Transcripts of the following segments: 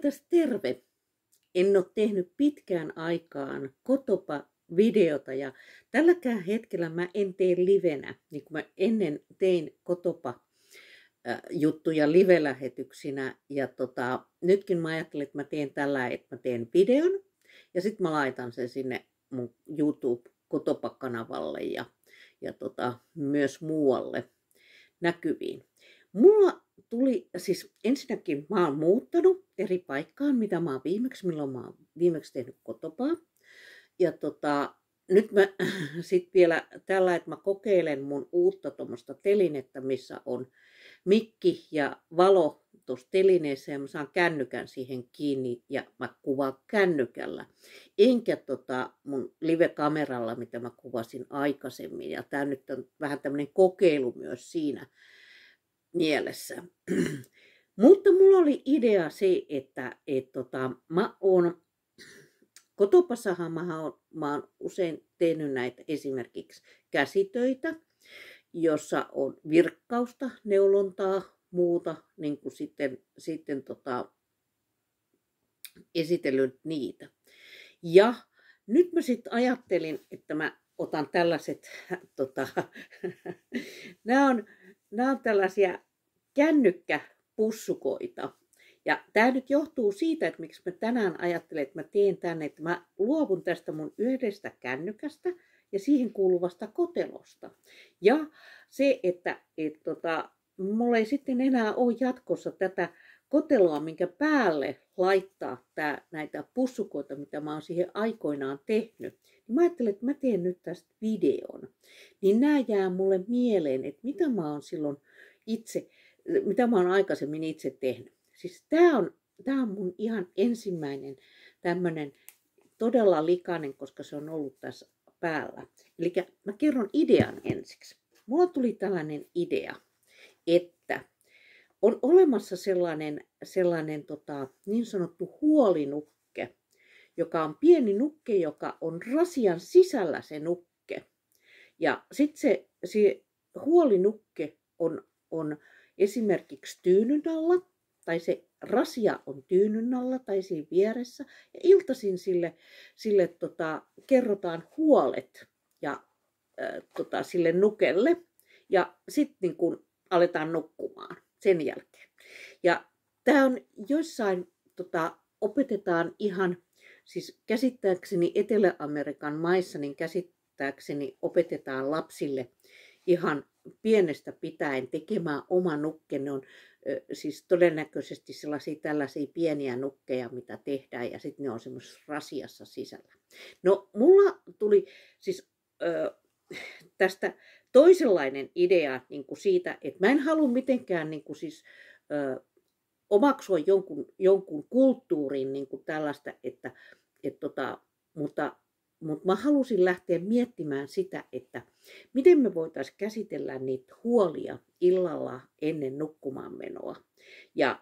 tässä terve. En ole tehnyt pitkään aikaan Kotopa-videota ja tälläkään hetkellä mä en tee livenä, niin kuin mä ennen tein Kotopa-juttuja live-lähetyksinä. Ja nytkin mä ajattelin, että mä teen tällä, että mä teen videon ja sitten mä laitan sen sinne mun YouTube-Kotopa-kanavalle ja myös muualle näkyviin. Mulla tuli, siis ensinnäkin mä oon muuttanut eri paikkaan, mitä mä oon milloin mä oon viimeksi tehnyt Kotopaa. Ja nyt mä sit vielä tällä, että mä kokeilen mun uutta tuommoista telinettä, missä on mikki ja valo tuossa telineessä ja mä saan kännykän siihen kiinni ja mä kuvaan kännykällä. Enkä mun live-kameralla, mitä mä kuvasin aikaisemmin. Ja tää nyt on vähän tämmönen kokeilu myös siinä mielessä. Mutta mulla oli idea se, että mä oon Kotopassahan mä oon usein tehnyt näitä esimerkiksi käsitöitä, jossa on virkkausta, neulontaa, muuta, niin kuin sitten esitellyt niitä. Ja nyt mä sitten ajattelin, että mä otan tällaiset, nämä on tällaisia kännykkäpussukoita. Ja tämä nyt johtuu siitä, että miksi mä tänään ajattelen, että mä teen tänne, että mä luovun tästä mun yhdestä kännykästä ja siihen kuuluvasta kotelosta. Ja se, että mulla ei sitten enää ole jatkossa tätä koteloa, minkä päälle laittaa näitä pussukoita, mitä mä oon siihen aikoinaan tehnyt. Niin mä ajattelin, että mä teen nyt tästä videon. Niin nämä jää mulle mieleen, että mitä mä oon aikaisemmin itse tehnyt. Siis tää on mun ihan ensimmäinen tämmönen todella likainen, koska se on ollut tässä päällä. Eli mä kerron idean ensiksi. Mulla tuli tällainen idea, että on olemassa sellainen niin sanottu huolinukke, joka on pieni nukke, joka on rasian sisällä se nukke. Ja sitten se huolinukke on esimerkiksi tyynyn alla, tai se rasia on tyynyn alla tai siinä vieressä. Ja iltaisin sille kerrotaan huolet ja sille nukelle. Ja sitten niin kun aletaan nukkumaan sen jälkeen. Ja tämä on joissain, opetetaan ihan, siis käsittääkseni Etelä-Amerikan maissa, niin käsittääkseni opetetaan lapsille ihan pienestä pitäen tekemään oma nukke. Ne on siis todennäköisesti tällaisia pieniä nukkeja, mitä tehdään, ja sitten ne on semmoisessa rasiassa sisällä. No, mulla tuli siis tästä toisenlainen idea niin kuin siitä, että mä en halua mitenkään niin kuin siis, omaksua jonkun kulttuurin niin kuin tällaista, mutta mä halusin lähteä miettimään sitä, että miten me voitaisiin käsitellä niitä huolia illalla ennen nukkumaan menoa. Ja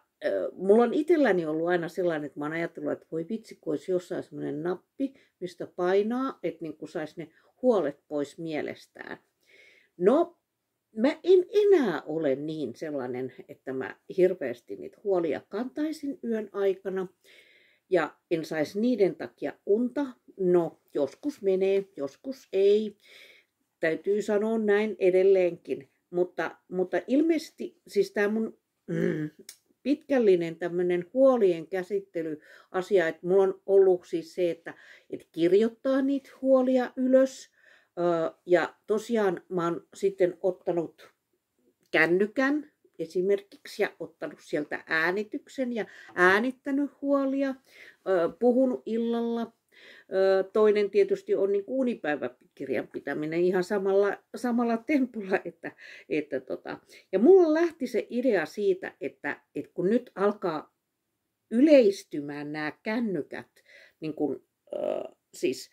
mulla on itselläni ollut aina sellainen, että mä oon ajatellut, että voi vitsi, kun olisi jossain sellainen nappi, mistä painaa, että niin kuin saisi ne huolet pois mielestään. No, mä en enää ole niin sellainen, että mä hirveästi niitä huolia kantaisin yön aikana. Ja en saisi niiden takia unta. No, joskus menee, joskus ei. Täytyy sanoa näin edelleenkin. Mutta ilmeisesti siis tämä mun pitkällinen tämmöinen huolien käsittelyasia, että mulla on ollut siis se, että kirjoittaa niitä huolia ylös. Ja tosiaan mä oon sitten ottanut kännykän esimerkiksi ja ottanut sieltä äänityksen ja äänittänyt huolia, puhunut illalla. Toinen tietysti on niin unipäiväkirjan pitäminen ihan samalla tempulla. Ja mulla lähti se idea siitä, että kun nyt alkaa yleistymään nämä kännykät, niin kun, siis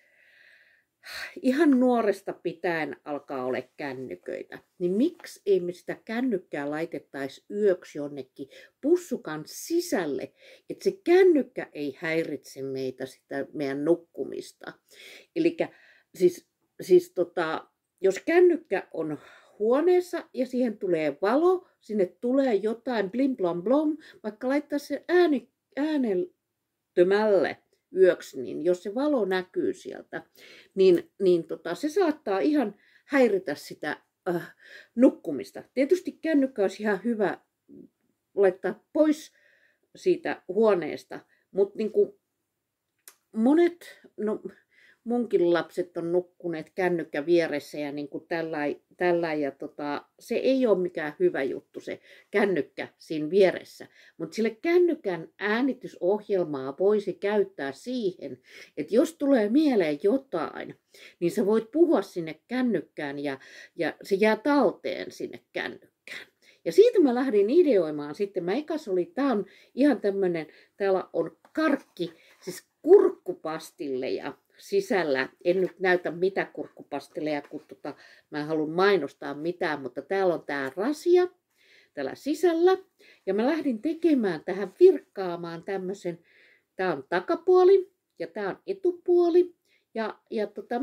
ihan nuoresta pitäen alkaa olla kännyköitä, niin miksi ei me sitä kännykkää laitettaisi yöksi jonnekin pussukan sisälle, että se kännykkä ei häiritse sitä meidän nukkumista. Eli jos kännykkä on huoneessa ja siihen tulee valo, sinne tulee jotain blim blom blom, vaikka laittaa sen näkymättömälle yöksi, niin jos se valo näkyy sieltä, niin se saattaa ihan häiritä sitä nukkumista. Tietysti kännykkä olisi ihan hyvä laittaa pois siitä huoneesta, mutta niin kuin monet, no munkin lapset on nukkuneet kännykkä vieressä ja niin kuin tällä ja se ei ole mikään hyvä juttu se kännykkä siinä vieressä, mutta sille kännykän äänitysohjelmaa voisi käyttää siihen, että jos tulee mieleen jotain, niin sä voit puhua sinne kännykkään ja se jää talteen sinne kännykkään. Ja siitä mä lähdin ideoimaan sitten. Mä ekas oli, tää on ihan tämmönen, täällä on karkki, siis kurkkupastilleja sisällä. En nyt näytä mitä kurkkupastilleja, kun mä en halua mainostaa mitään, mutta täällä on tää rasia täällä sisällä. Ja mä lähdin tekemään tähän virkkaamaan tämmösen, tää on takapuoli ja tää on etupuoli. Ja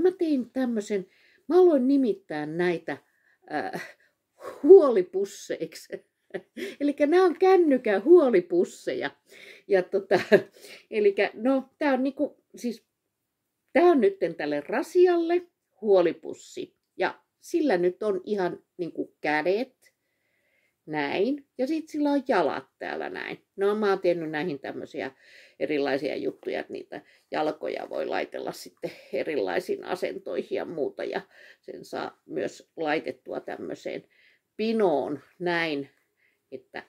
mä tein tämmösen, mä aloin nimittää näitä huolipusseiksi. Eli nämä on kännykän huolipusseja. Ja eli no, tää on niinku, siis tää on nyt tälle rasialle huolipussi. Ja sillä nyt on ihan niinku kädet. Näin. Ja sitten sillä on jalat täällä näin. No mä oon tehnyt näihin tämmöisiä erilaisia juttuja, että niitä jalkoja voi laitella sitten erilaisiin asentoihin ja muuta. Ja sen saa myös laitettua tämmöiseen pinoon näin, että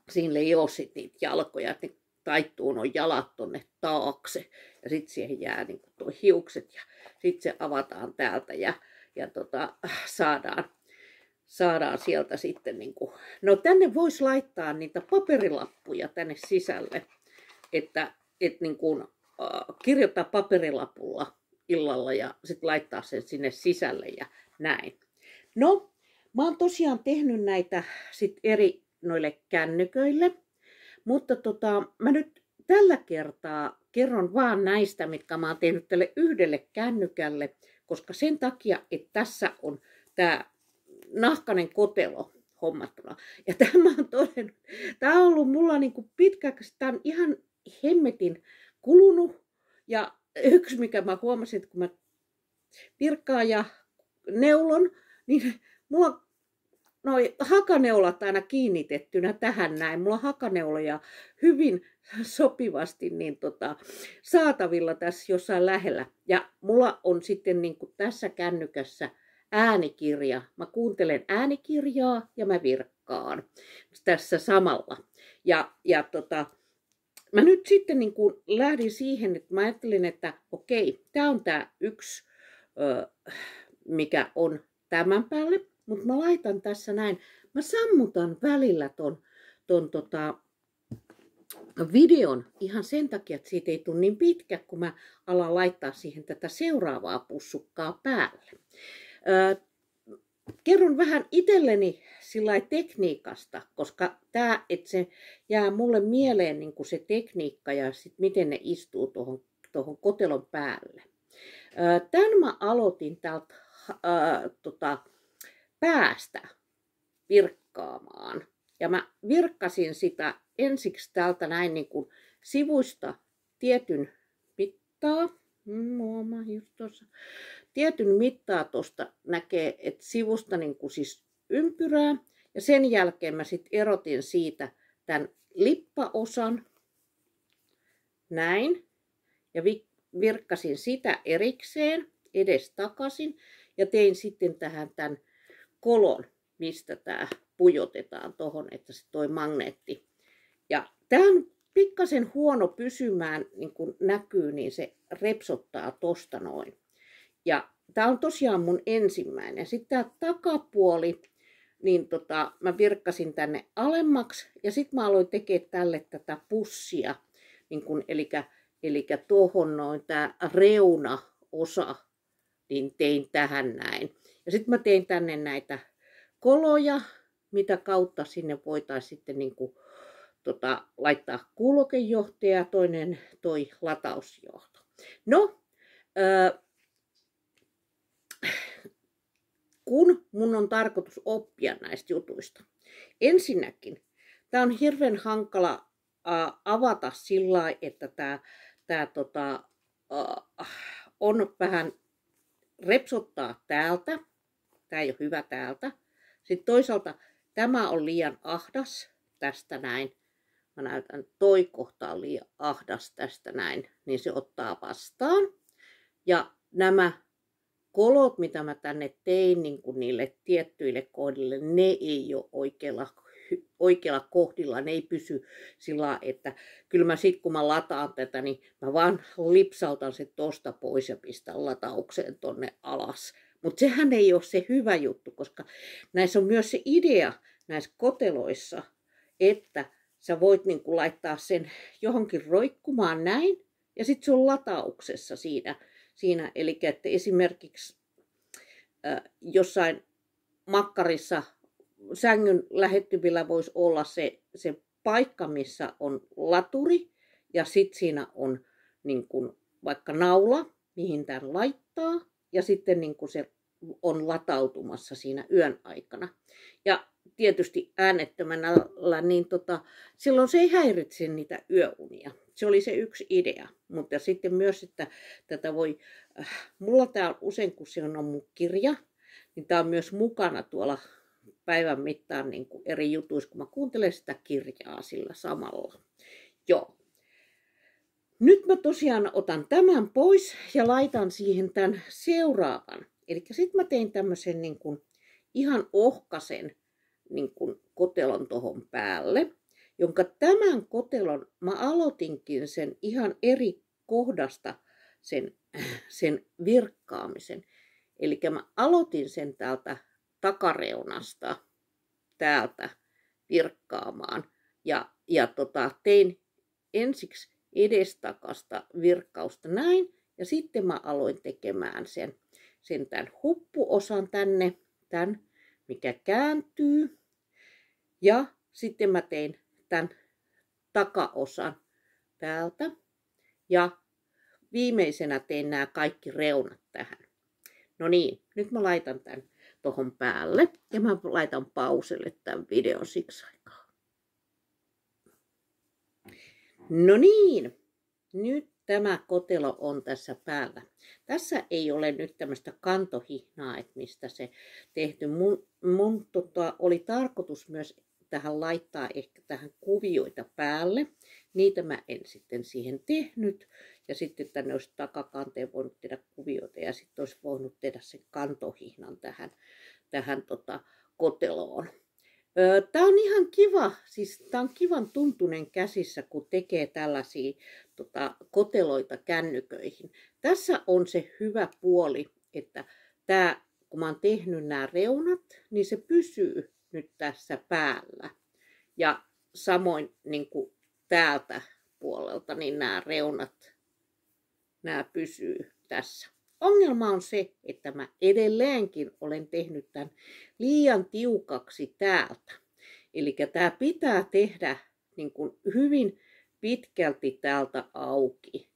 siinä ei ole sitten niitä jalkoja, että ne taittuu nuo jalat tonne taakse. Ja sitten siihen jää niin kuin tuo hiukset ja sitten se avataan täältä ja saadaan sieltä sitten, niin kuin, no tänne voisi laittaa niitä paperilappuja tänne sisälle, että niin kuin, kirjoittaa paperilapulla illalla ja sitten laittaa sen sinne sisälle ja näin. No, mä oon tosiaan tehnyt näitä sit eri noille kännyköille, mutta mä nyt tällä kertaa kerron vaan näistä, mitkä mä oon tehnyt tälle yhdelle kännykälle, koska sen takia, että tässä on tää nahkainen kotelo hommattuna. Ja tämä on todennut, tämä on ollut mulla niinku pitkäksi, tämä on ihan hemmetin kulunut. Ja yksi, mikä mä huomasin, että kun mä virkkaan ja neulon, niin mulla on noi hakaneulat aina kiinnitettynä tähän näin. Mulla on hakaneuloja hyvin sopivasti niin saatavilla tässä jossain lähellä. Ja mulla on sitten niin kuin tässä kännykässä äänikirja. Mä kuuntelen äänikirjaa ja mä virkkaan tässä samalla. Ja mä nyt sitten niin kuin lähdin siihen, että mä ajattelin, että okei, tää on tää yksi, mikä on tämän päälle. Mutta mä laitan tässä näin, mä sammutan välillä ton videon ihan sen takia, että siitä ei tule niin pitkä, kun mä alan laittaa siihen tätä seuraavaa pussukkaa päälle. Kerron vähän itselleni sillä tekniikasta, koska tää, että se jää mulle mieleen niin kuin se tekniikka ja sit miten ne istuu tuohon kotelon päälle. Tän mä aloitin täältä päästä virkkaamaan. Ja mä virkkasin sitä ensiksi täältä näin niin kuin sivuista tietyn mittaa. Tietyn mittaa tuosta näkee, että sivusta niin kuin siis ympyrää. Ja sen jälkeen mä sitten erotin siitä tämän lippaosan. Näin. Ja virkkasin sitä erikseen edestakaisin. Ja tein sitten tähän tämän kolon, mistä tämä pujotetaan tuohon, että se toi magneetti. Ja tämä on pikkasen huono pysymään, niin kuin näkyy, niin se repsottaa tosta noin. Ja tämä on tosiaan mun ensimmäinen. Sitten tämä takapuoli, niin mä virkkasin tänne alemmaksi ja sitten mä aloin tekemään tälle tätä pussia, niin kun, eli tuohon noin tämä reunaosa, niin tein tähän näin. Ja sitten mä tein tänne näitä koloja, mitä kautta sinne voitaisiin sitten niin kuin, laittaa kuulokejohtaja ja toinen toi latausjohto. No, kun mun on tarkoitus oppia näistä jutuista. Ensinnäkin, tämä on hirveän hankala avata sillä lailla, että tämä on vähän repsottaa täältä. Tämä ei ole hyvä täältä. Sitten toisaalta tämä on liian ahdas tästä näin. Mä näytän, toi kohta on liian ahdas tästä näin, niin se ottaa vastaan. Ja nämä kolot, mitä mä tänne tein niin kuin niille tiettyille kohdille, ne ei ole oikealla kohdilla, ne ei pysy sillä lailla, että kyllä mä sit kun mä lataan tätä, niin mä vaan lipsautan se tosta pois ja pistän lataukseen tonne alas. Mutta sehän ei ole se hyvä juttu, koska näissä on myös se idea näissä koteloissa, että sä voit niin kuin laittaa sen johonkin roikkumaan näin, ja sitten se on latauksessa siinä. Eli että esimerkiksi jossain makkarissa sängyn lähettyvillä voisi olla se paikka, missä on laturi, ja sitten siinä on niin kuin vaikka naula, mihin tämän laittaa, ja sitten niin kuin se on latautumassa siinä yön aikana. Ja tietysti äänettömänä, niin silloin se ei häiritse niitä yöunia. Se oli se yksi idea. Mutta sitten myös, että tätä voi, mulla tämä on usein, kun se on mun kirja, niin tämä on myös mukana tuolla päivän mittaan niin kuin eri jutuissa, kun mä kuuntelen sitä kirjaa sillä samalla. Joo. Nyt mä tosiaan otan tämän pois ja laitan siihen tämän seuraavan. Eli sitten mä tein tämmöisen niin kuin ihan ohkaisen niin kuin kotelon tohon päälle, jonka tämän kotelon mä aloitinkin sen ihan eri kohdasta sen virkkaamisen. Eli mä aloitin sen täältä takareunasta täältä virkkaamaan ja tein ensiksi edestakasta virkkausta näin ja sitten mä aloin tekemään sen tämän huppuosan tänne, tämän mikä kääntyy ja sitten mä tein tämän takaosan täältä ja viimeisenä tein nämä kaikki reunat tähän. No niin, nyt mä laitan tämän tohon päälle ja mä laitan pauselle tämän videon siksi aikaa. No niin, nyt tämä kotelo on tässä päällä. Tässä ei ole nyt tämmöistä kantohihnaa, että mistä se tehty. Mun oli tarkoitus myös tähän laittaa ehkä tähän kuvioita päälle. Niitä mä en sitten siihen tehnyt. Ja sitten tänne olisi takakanteen voinut tehdä kuvioita ja sitten olisi voinut tehdä sen kantohihnan tähän koteloon. Tämä on ihan kiva, siis tämä on kivan tuntunen käsissä, kun tekee tällaisia koteloita kännyköihin. Tässä on se hyvä puoli, että tämä, kun mä oon tehnyt nämä reunat, niin se pysyy nyt tässä päällä. Ja samoin niin kuin täältä puolelta, niin nämä reunat, nämä pysyy tässä. Ongelma on se, että mä edelleenkin olen tehnyt tämän liian tiukaksi täältä. Eli tämä pitää tehdä niin kuin hyvin pitkälti täältä auki.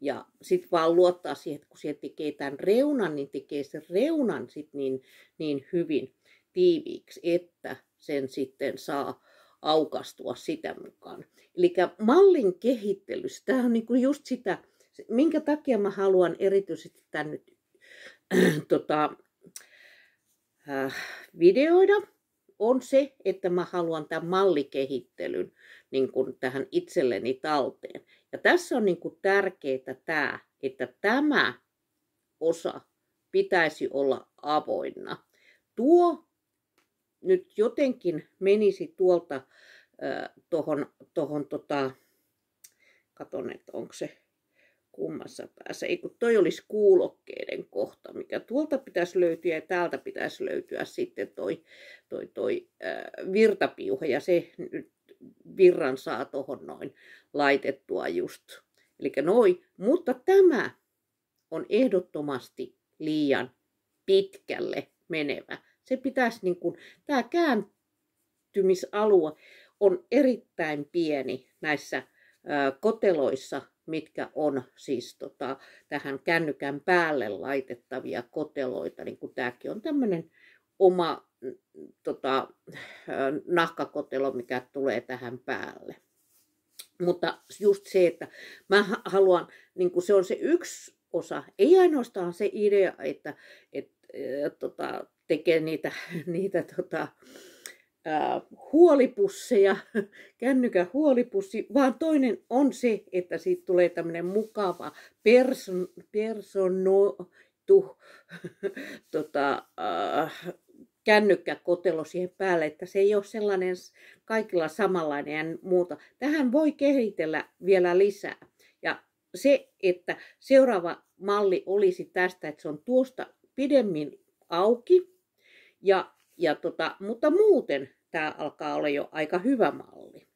Ja sitten vaan luottaa siihen, että kun se tekee tämän reunan, niin tekee sen reunan sit niin hyvin tiiviiksi, että sen sitten saa aukastua sitä mukaan. Eli mallin kehittelyssä, tämä on niin kuin just sitä, minkä takia mä haluan erityisesti tämän nyt videoida, on se, että mä haluan tämän mallikehittelyn niin kuin tähän itselleni talteen. Ja tässä on niin kuin tärkeää tämä, että tämä osa pitäisi olla avoinna. Tuo nyt jotenkin menisi tuolta katon, että onko se kummassa päässä. Ei kun toi olisi kuulokkeiden kohta, mikä tuolta pitäisi löytyä ja täältä pitäisi löytyä sitten toi virtapiuha ja se nyt virran saa tohon noin laitettua just. Eli noin, mutta tämä on ehdottomasti liian pitkälle menevä. Se pitäisi niin kuin, tämä kääntymisalue on erittäin pieni näissä koteloissa, mitkä on siis tähän kännykän päälle laitettavia koteloita, niin kuin tämäkin on tämmöinen oma nahkakotelo, mikä tulee tähän päälle. Mutta just se, että mä haluan, niin kuin se on se yksi osa, ei ainoastaan se idea, että tekee niitä huolipusseja, kännykän huolipussi, vaan toinen on se, että siitä tulee tämmöinen mukava personoitu kännykkäkotelo siihen päälle, että se ei ole sellainen kaikilla samanlainen ja muuta. Tähän voi kehitellä vielä lisää. Ja se, että seuraava malli olisi tästä, että se on tuosta pidemmin auki, mutta muuten tämä alkaa olla jo aika hyvä malli.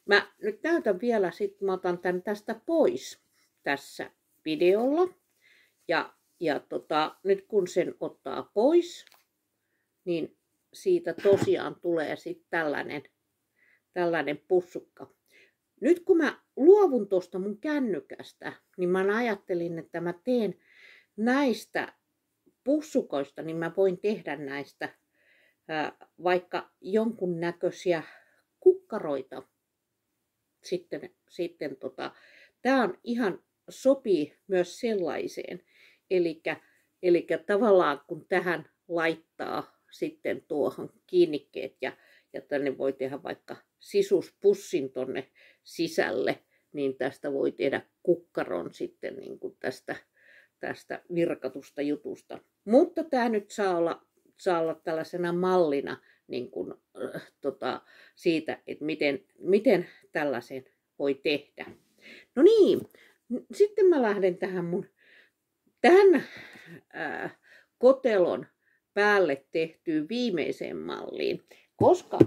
Mä nyt näytän vielä, sitten mä otan tämän tästä pois tässä videolla. Nyt kun sen ottaa pois, niin siitä tosiaan tulee sitten tällainen pussukka. Nyt kun mä luovun tuosta mun kännykästä, niin mä ajattelin, että mä teen näistä pussukoista, niin mä voin tehdä näistä vaikka jonkun näköisiä kukkaroita. Sitten tää on ihan sopii myös sellaiseen. Eli tavallaan kun tähän laittaa sitten tuohon kiinnikkeet ja tänne voi tehdä vaikka sisuspussin tonne sisälle, niin tästä voi tehdä kukkaron sitten niin kuin tästä virkatusta jutusta. Mutta tämä nyt saa olla tällaisena mallina niin kuin, siitä, että miten tällaisen voi tehdä. No niin, sitten mä lähden tämän kotelon päälle tehtyyn viimeiseen malliin, koska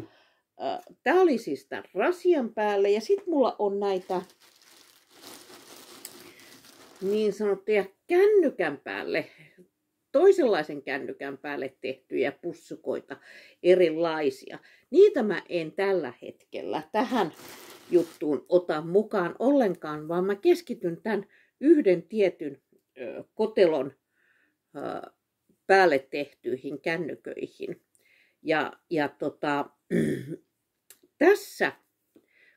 tämä oli siis tämän rasian päälle ja sitten mulla on näitä niin sanottuja kännykän päälle, toisenlaisen kännykän päälle tehtyjä pussukoita, erilaisia. Niitä mä en tällä hetkellä tähän juttuun ota mukaan ollenkaan, vaan mä keskityn tämän yhden tietyn kotelon päälle tehtyihin kännyköihin. Tässä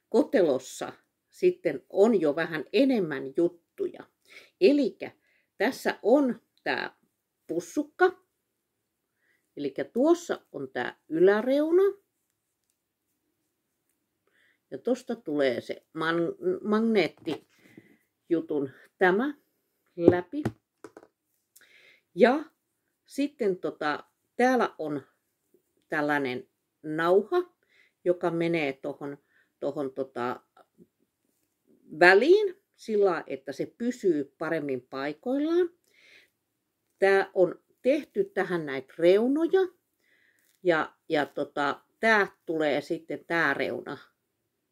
kotelossa sitten on jo vähän enemmän juttuja. Eli tässä on tämä pussukka. Eli tuossa on tämä yläreuna. Ja tuosta tulee se magneettijutun tämä läpi. Ja sitten täällä on tällainen nauha, joka menee tuohon väliin sillä, että se pysyy paremmin paikoillaan. Tää on tehty tähän näitä reunoja ja tää tulee sitten tää reuna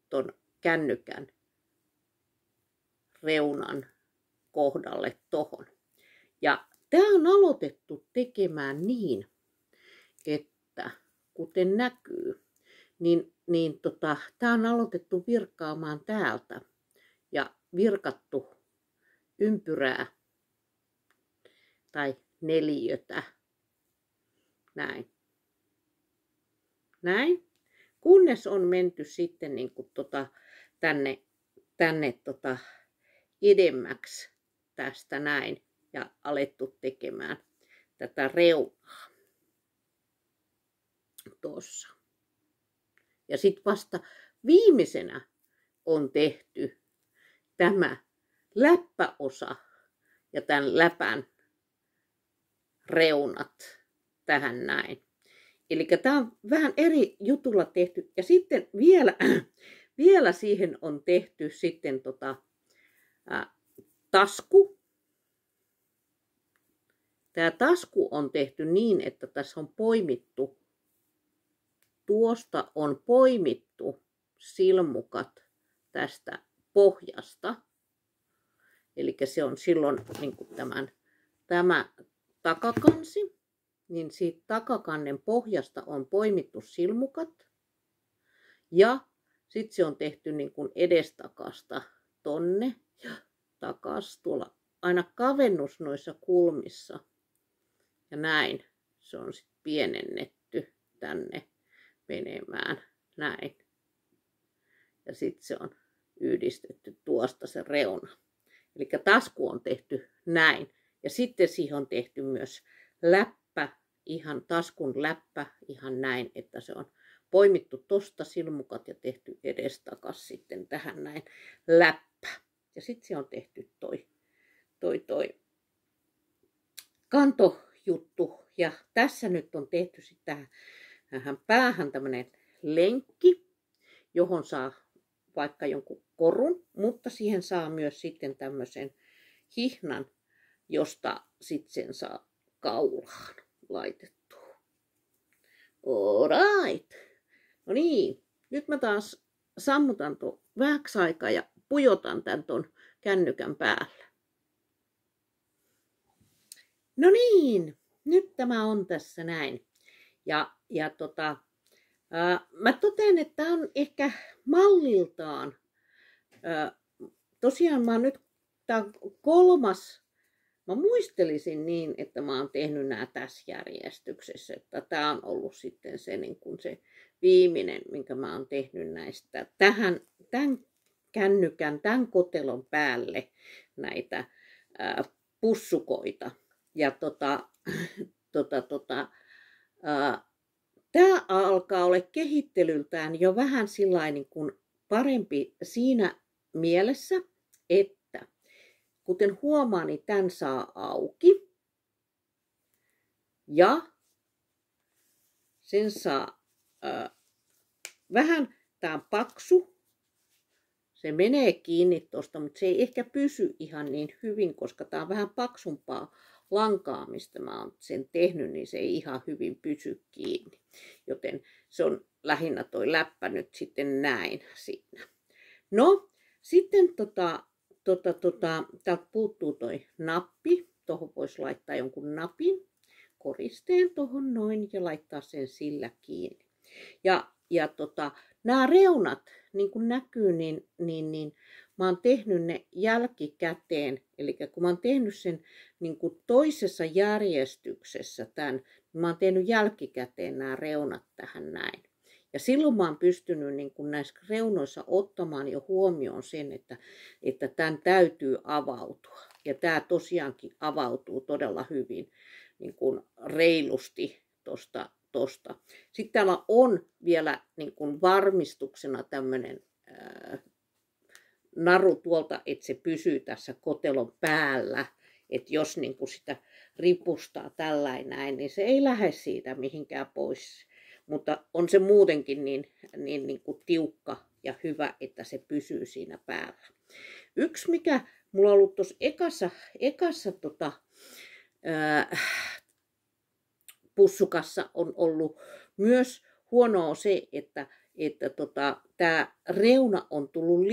ton kännykän reunan kohdalle tohon. Ja tämä on aloitettu tekemään niin, että kuten näkyy, niin tämä on aloitettu virkkaamaan täältä ja virkattu ympyrää tai neliötä. Näin. Näin. Kunnes on menty sitten niin kuin tänne edemmäksi tästä näin ja alettu tekemään tätä reunaa tuossa. Ja sitten vasta viimeisenä on tehty tämä läppäosa ja tämän läpän reunat tähän näin. Eli tämä on vähän eri jutulla tehty. Ja sitten vielä siihen on tehty sitten tasku. Tämä tasku on tehty niin, että tässä on poimittu, tuosta on poimittu silmukat tästä pohjasta. Eli se on silloin niin kuin tämä takakansi, niin siitä takakannen pohjasta on poimittu silmukat. Ja sitten se on tehty niin kuin edestakasta tonne ja takas tuolla aina kavennus noissa kulmissa. Ja näin se on sitten pienennetty tänne menemään näin. Ja sitten se on yhdistetty tuosta se reuna. Eli tasku on tehty näin. Ja sitten siihen on tehty myös läppä, ihan taskun läppä, ihan näin, että se on poimittu tosta silmukat ja tehty edestakas sitten tähän näin läppä. Ja sitten se on tehty toi kantojuttu. Ja tässä nyt on tehty sitten tähän päähän tämmönen lenkki, johon saa vaikka jonkun korun, mutta siihen saa myös sitten tämmöisen hihnan, josta sitten sen saa kaulaan laitettua. Alright. No niin, nyt mä taas sammutan tuon vähäksi aikaa ja pujotan tän ton kännykän päällä. No niin, nyt tämä on tässä näin. Mä totean, että tämä on ehkä malliltaan, tosiaan tää on 3. Mä muistelisin niin, että mä oon tehnyt nämä tässä järjestyksessä, että tämä on ollut sitten se, niin kuin se viimeinen, minkä mä oon tehnyt näistä tämän kännykän, tämän kotelon päälle näitä pussukoita. Ja tämä alkaa olla kehittelyltään jo vähän sillain niin kuin parempi siinä mielessä, että kuten huomaa, niin tämän saa auki ja sen saa vähän, tämä on paksu, se menee kiinni tuosta, mutta se ei ehkä pysy ihan niin hyvin, koska tämä on vähän paksumpaa lankaa, mistä mä oon sen tehnyt, niin se ei ihan hyvin pysy kiinni. Joten se on lähinnä toi läppä nyt sitten näin siinä. No, sitten täältä puuttuu toi nappi. Tuohon voisi laittaa jonkun napin, koristeen tuohon noin ja laittaa sen sillä kiinni. Ja nämä reunat, niin kuin näkyy, niin mä oon tehnyt ne jälkikäteen. Eli kun mä oon tehnyt sen niin kuin toisessa järjestyksessä tämän, niin mä oon tehnyt jälkikäteen nämä reunat tähän näin. Ja silloin mä oon pystynyt niin kuin näissä reunoissa ottamaan jo huomioon sen, että tämän täytyy avautua. Ja tämä tosiaankin avautuu todella hyvin niin kuin reilusti tosta. Sitten täällä on vielä niin kuin varmistuksena tämmöinen naru tuolta, että se pysyy tässä kotelon päällä. Että jos niin kuin sitä ripustaa tällainen näin, niin se ei lähde siitä mihinkään pois. Mutta on se muutenkin niin kuin tiukka ja hyvä, että se pysyy siinä päällä. Yksi, mikä mulla on ollut tuossa ekassa pussukassa on ollut myös huonoa se, että tämä reuna on tullut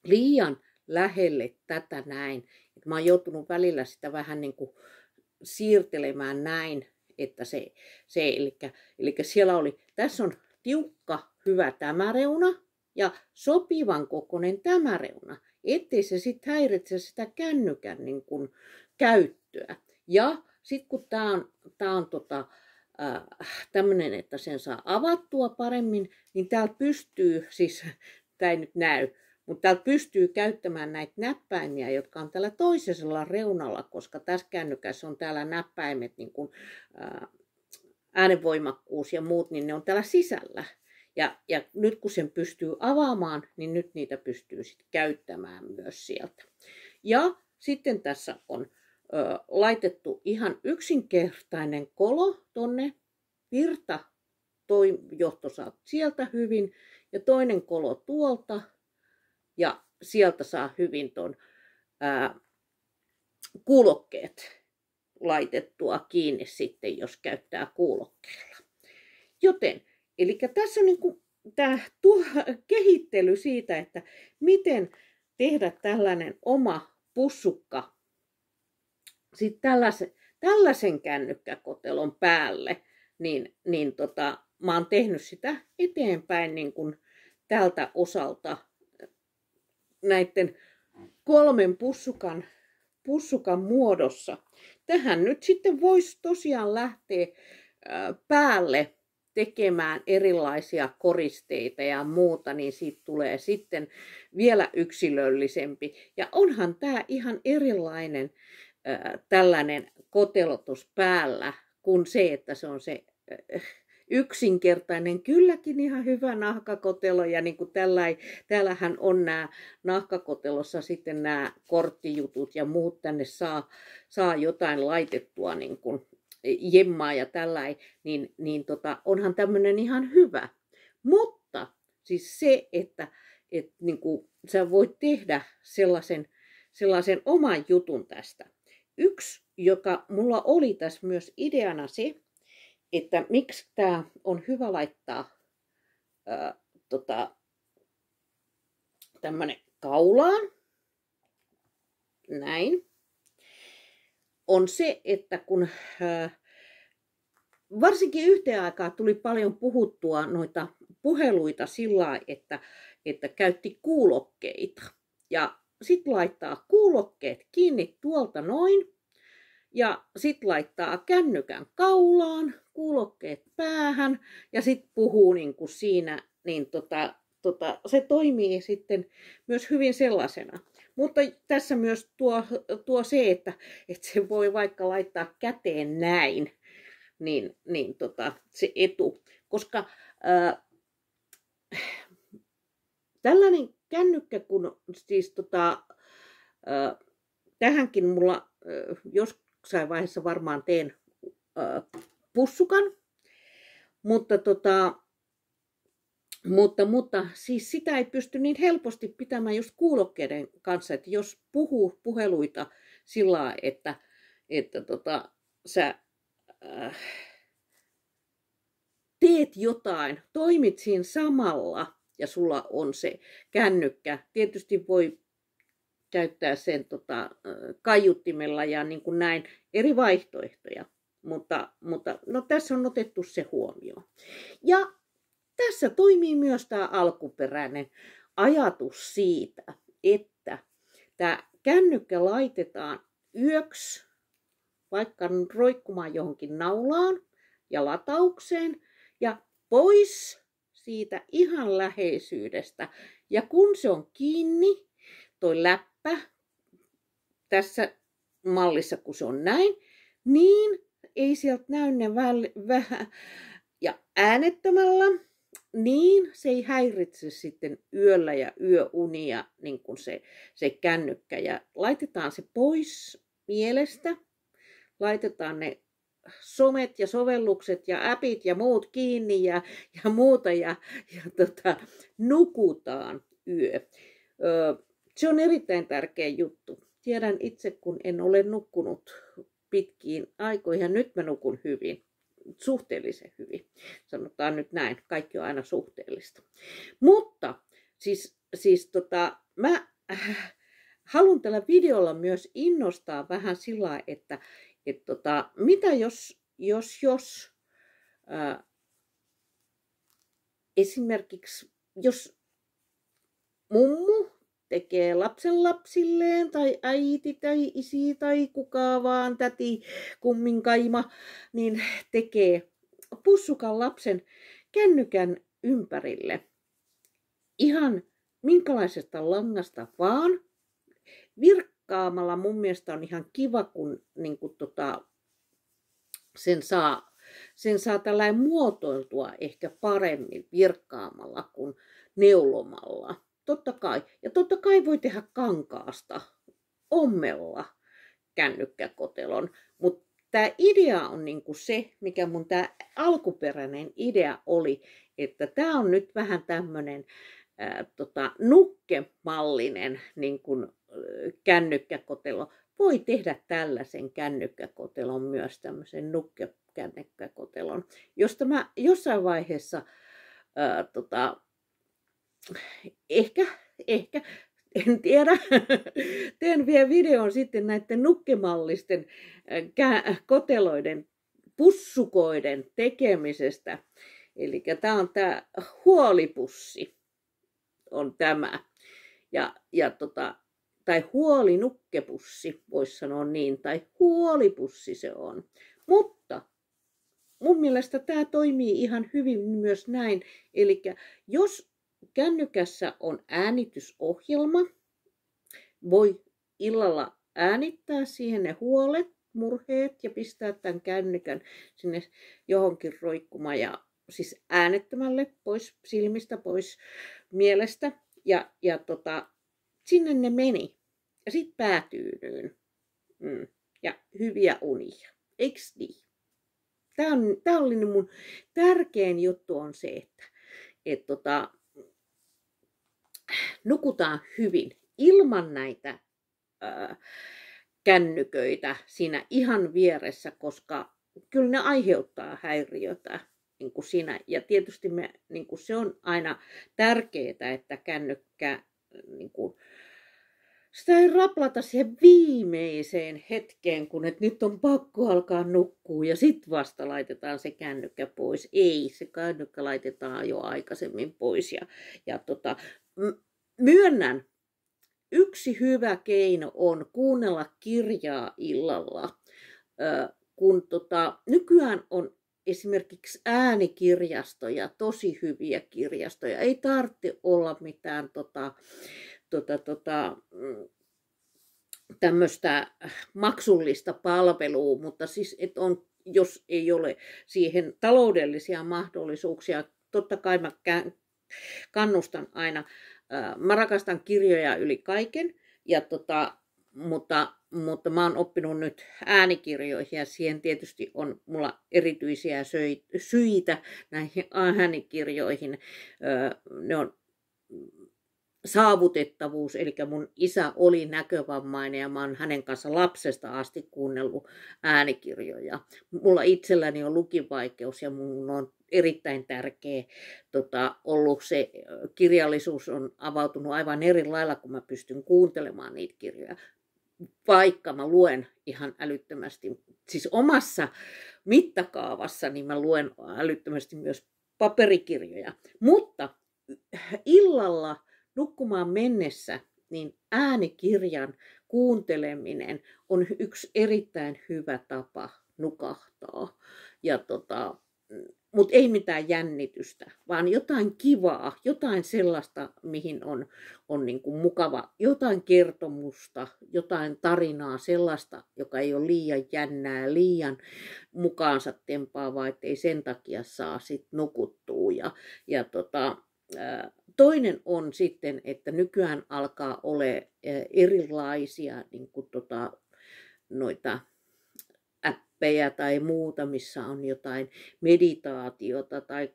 liian lähelle tätä näin. Mä oon joutunut välillä sitä vähän niin kuin siirtelemään näin, että eli siellä tässä on tiukka, hyvä tämä reuna ja sopivan kokoinen tämä reuna, ettei se sitten häiritse sitä kännykän niin kuin käyttöä. Ja sitten kun tämä on tämmöinen, että sen saa avattua paremmin, niin täällä pystyy, siis tämä ei nyt näy, mutta täällä pystyy käyttämään näitä näppäimiä, jotka on tällä toisella reunalla, koska tässä kännykässä on täällä näppäimet, niin kuin äänenvoimakkuus ja muut, niin ne on täällä sisällä. Ja nyt kun sen pystyy avaamaan, niin nyt niitä pystyy sitten käyttämään myös sieltä. Ja sitten tässä on laitettu ihan yksinkertainen kolo tonne, virta, toi johto saa sieltä hyvin, ja toinen kolo tuolta, ja sieltä saa hyvin ton kuulokkeet laitettua kiinni sitten, jos käyttää kuulokkeella. Joten, eli tässä on niin tämä kehittely siitä, että miten tehdä tällainen oma pussukka sitten tällaisen kännykkäkotelon päälle, niin mä oon tehnyt sitä eteenpäin niin kuin tältä osalta näiden 3 pussukan muodossa. Tähän nyt sitten voisi tosiaan lähteä päälle tekemään erilaisia koristeita ja muuta, niin siitä tulee sitten vielä yksilöllisempi. Ja onhan tämä ihan erilainen tällainen kotelotus päällä kuin se, että se on se yksinkertainen, kylläkin ihan hyvä nahkakotelo. Ja niin kuin täällähän on nämä nahkakotelossa sitten nämä korttijutut ja muut, tänne saa jotain laitettua niin kuin jemmaa ja tällainen, niin onhan tämmöinen ihan hyvä. Mutta siis se, että niin kuin sä voit tehdä sellaisen oman jutun tästä. Yksi, joka mulla oli tässä myös ideana se, että miksi tämä on hyvä laittaa tämmönen kaulaan, näin, on se, että kun varsinkin yhteen aikaan tuli paljon puhuttua noita puheluita sillä lailla, että käytti kuulokkeita. Ja sitten laittaa kuulokkeet kiinni tuolta noin. Ja sitten laittaa kännykän kaulaan, kuulokkeet päähän ja sitten puhuu niin kuin siinä. Niin se toimii sitten myös hyvin sellaisena. Mutta tässä myös tuo se, että se voi vaikka laittaa käteen näin. Se etu. Koska tällainen kännykkä, kun siis tähänkin mulla jossain vaiheessa varmaan teen pussukan, mutta siis sitä ei pysty niin helposti pitämään just kuulokkeiden kanssa, että jos puhuu puheluita sillä että sä teet jotain, toimit siinä samalla ja sulla on se kännykkä. Tietysti voi käyttää sen kaiuttimella ja niin kuin näin eri vaihtoehtoja, mutta no, tässä on otettu se huomioon. Ja tässä toimii myös tämä alkuperäinen ajatus siitä, että tämä kännykkä laitetaan yöksi vaikka roikkumaan johonkin naulaan ja lataukseen ja pois siitä ihan läheisyydestä. Ja kun se on kiinni, toi läppä tässä mallissa, kun se on näin, niin ei sieltä näy ne vähän ja äänettömällä, niin se ei häiritse sitten yöllä ja yöunia niin kuin se kännykkä. Ja laitetaan se pois mielestä, laitetaan ne somet ja sovellukset ja appit ja muut kiinni ja muuta ja nukutaan yö. Se on erittäin tärkeä juttu. Tiedän itse, kun en ole nukkunut pitkiin aikoihin ja nyt mä nukun hyvin. Suhteellisen hyvin. Sanotaan nyt näin, kaikki on aina suhteellista. Mutta siis mä haluan tällä videolla myös innostaa vähän sillä, että mitä jos esimerkiksi jos mummu tekee lapsenlapsilleen tai äiti tai isi tai kuka vaan, täti, kumminkaima, niin tekee pussukan lapsen kännykän ympärille. Ihan minkälaisesta langasta vaan. Virkkaamalla mun mielestä on ihan kiva, kun niin kuin sen saa tällainen muotoiltua ehkä paremmin virkkaamalla kuin neulomalla. Totta kai. Ja totta kai voi tehdä kankaasta ommella kännykkäkotelon. Mutta tämä idea on niinku se, mikä mun tämä alkuperäinen idea oli, että tämä on nyt vähän tämmöinen nukkemallinen niin kun, kännykkäkotelo. Voi tehdä tällaisen kännykkäkotelon myös tämmöisen nukkekännykkäkotelon, josta mä jossain vaiheessa ehkä, en tiedä, teen vielä videon sitten näiden nukkemallisten koteloiden, pussukoiden tekemisestä. Eli tämä on tämä huolipussi, on tämä. Tai huolinukkepussi, voisi sanoa niin, tai huolipussi se on. Mutta mun mielestä tämä toimii ihan hyvin myös näin. Eli jos kännykässä on äänitysohjelma, voi illalla äänittää siihen ne huolet, murheet ja pistää tämän kännykän sinne johonkin roikkumaan ja siis äänettömälle pois silmistä, pois mielestä. Ja sinne ne meni. Ja sitten päätyydyin. Ja hyviä unia. Eiks niin? Tämä oli mun tärkein juttu on se, että nukutaan hyvin ilman näitä kännyköitä siinä ihan vieressä, koska kyllä ne aiheuttaa häiriötä niin kuin siinä. Ja tietysti niin kuin se on aina tärkeää, että kännykkä niin kuin, sitä ei raplata siihen viimeiseen hetkeen, kun nyt on pakko alkaa nukkua ja sitten vasta laitetaan se kännykkä pois. Ei, se kännykkä laitetaan jo aikaisemmin pois. Ja myönnän, yksi hyvä keino on kuunnella kirjaa illalla, kun nykyään on esimerkiksi äänikirjastoja, tosi hyviä kirjastoja. Ei tarvitse olla mitään tämmöistä maksullista palvelua, mutta siis jos ei ole siihen taloudellisia mahdollisuuksia, totta kai mä kannustan aina. Mä rakastan kirjoja yli kaiken, mutta mä oon oppinut nyt äänikirjoihin ja siihen tietysti on mulla erityisiä syitä näihin äänikirjoihin. Ne on saavutettavuus, eli mun isä oli näkövammainen ja mä oon hänen kanssa lapsesta asti kuunnellut äänikirjoja. Mulla itselläni on lukivaikeus ja mun on erittäin tärkeä ollut se kirjallisuus on avautunut aivan eri lailla, kun mä pystyn kuuntelemaan niitä kirjoja. Vaikka mä luen ihan älyttömästi, siis omassa mittakaavassa, niin mä luen älyttömästi myös paperikirjoja. Mutta illalla nukkumaan mennessä, niin äänikirjan kuunteleminen on yksi erittäin hyvä tapa nukahtaa. Mutta ei mitään jännitystä, vaan jotain kivaa, jotain sellaista, mihin on niin kuin mukava, jotain kertomusta, jotain tarinaa, sellaista, joka ei ole liian jännää, liian mukaansa tempaavaa, ettei sen takia saa sit nukuttua. Toinen on sitten, että nykyään alkaa olla erilaisia niin kuin noita appeja tai muuta, missä on jotain meditaatiota tai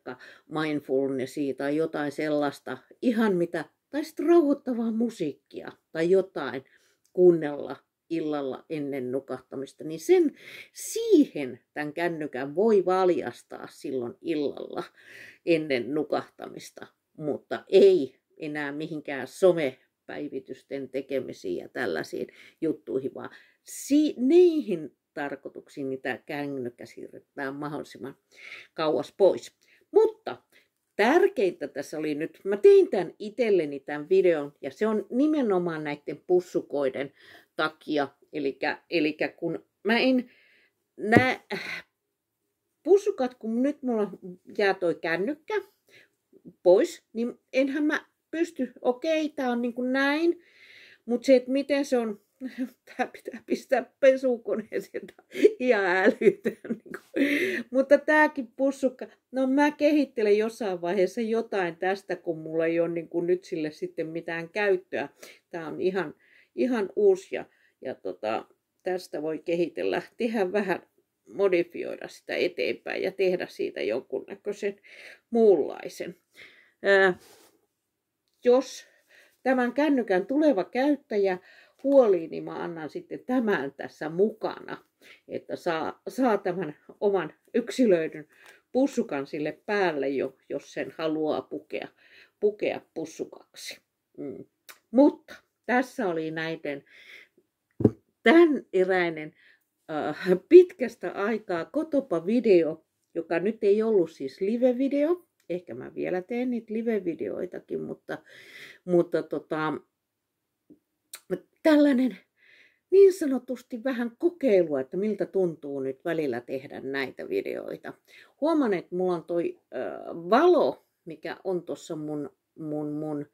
mindfulnessia tai jotain sellaista, ihan mitä, tai sitten rauhoittavaa musiikkia tai jotain kuunnella illalla ennen nukahtamista, niin siihen tämän kännykän voi valjastaa silloin illalla ennen nukahtamista, mutta ei enää mihinkään somepäivitysten tekemisiin ja tällaisiin juttuihin, vaan niihin tarkoituksiin, mitä kännykkä siirretään mahdollisimman kauas pois. Mutta tärkeintä tässä oli nyt, mä tein tämän itselleni tämän videon, ja se on nimenomaan näiden pussukoiden takia, eli kun mä en näe pussukat, kun nyt mulla jää toi kännykkä pois, niin enhän mä pysty, okei, tää on niin kuin näin, mutta se, että miten se on, tää pitää pistää pesukoneeseen, ihan älytön. Mutta tääkin pussukka, no mä kehittelen jossain vaiheessa jotain tästä, kun mulla ei ole niin kuin nyt sille sitten mitään käyttöä. Tää on ihan uusi ja tästä voi kehitellä, tehdä vähän, modifioida sitä eteenpäin ja tehdä siitä jonkunnäköisen muunlaisen. Jos tämän kännykän tuleva käyttäjä huolii, niin mä annan sitten tämän tässä mukana, että saa tämän oman yksilöidyn pussukan sille päälle, jos sen haluaa pukea pussukaksi. Mutta tässä oli tämän eräinen pitkästä aikaa Kotopa-video, joka nyt ei ollut siis live-video. Ehkä mä vielä teen niitä live-videoitakin, mutta tällainen niin sanotusti vähän kokeilua, että miltä tuntuu nyt välillä tehdä näitä videoita. Huomaan, että mulla on toi valo, mikä on tuossa mun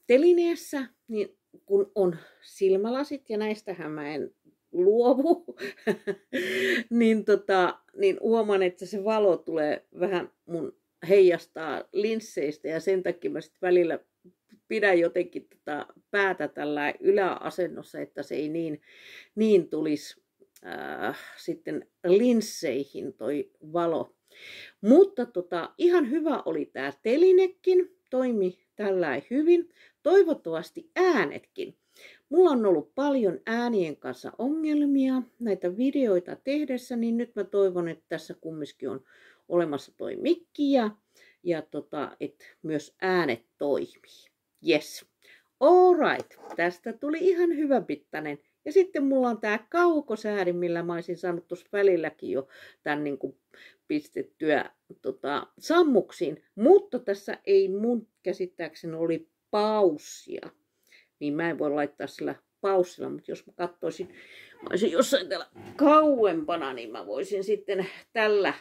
telineessä, niin kun on silmälasit, ja näistähän mä en luovu, niin huomaan, että se valo tulee vähän mun heijastaa linsseistä, ja sen takia mä sit välillä pidän jotenkin päätä tällä yläasennossa, että se ei niin tulisi sitten linsseihin toi valo. Mutta ihan hyvä oli tämä telinekin, toimi tällä hyvin. Toivottavasti äänetkin. Mulla on ollut paljon äänien kanssa ongelmia näitä videoita tehdessä, niin nyt mä toivon, että tässä kumminkin on olemassa toi mikki ja että myös äänet toimii. Yes. Alright, tästä tuli ihan hyvä pittainen. Ja sitten mulla on tää kaukosäädin, millä mä olisin saanut tuossa välilläkin jo tän niin kuin pistettyä sammuksiin. Mutta tässä ei mun käsittääkseni oli paussia. Niin mä en voi laittaa sillä paussilla, mutta jos mä katsoisin, mä olisin jossain täällä kauempana, niin mä voisin sitten tällä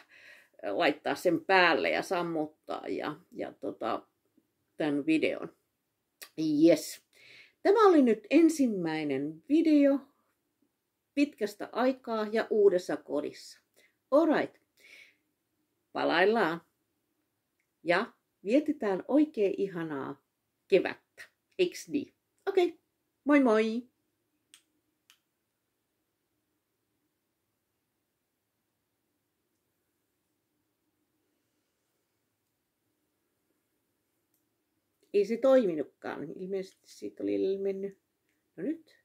laittaa sen päälle ja sammuttaa ja tämän videon. Yes. Tämä oli nyt ensimmäinen video pitkästä aikaa ja uudessa kodissa. Alright. Palaillaan ja vietetään oikein ihanaa kevättä. Eiks niin? Okei. Moi moi! Ei se toiminutkaan. Ilmeisesti siitä oli mennyt. No nyt.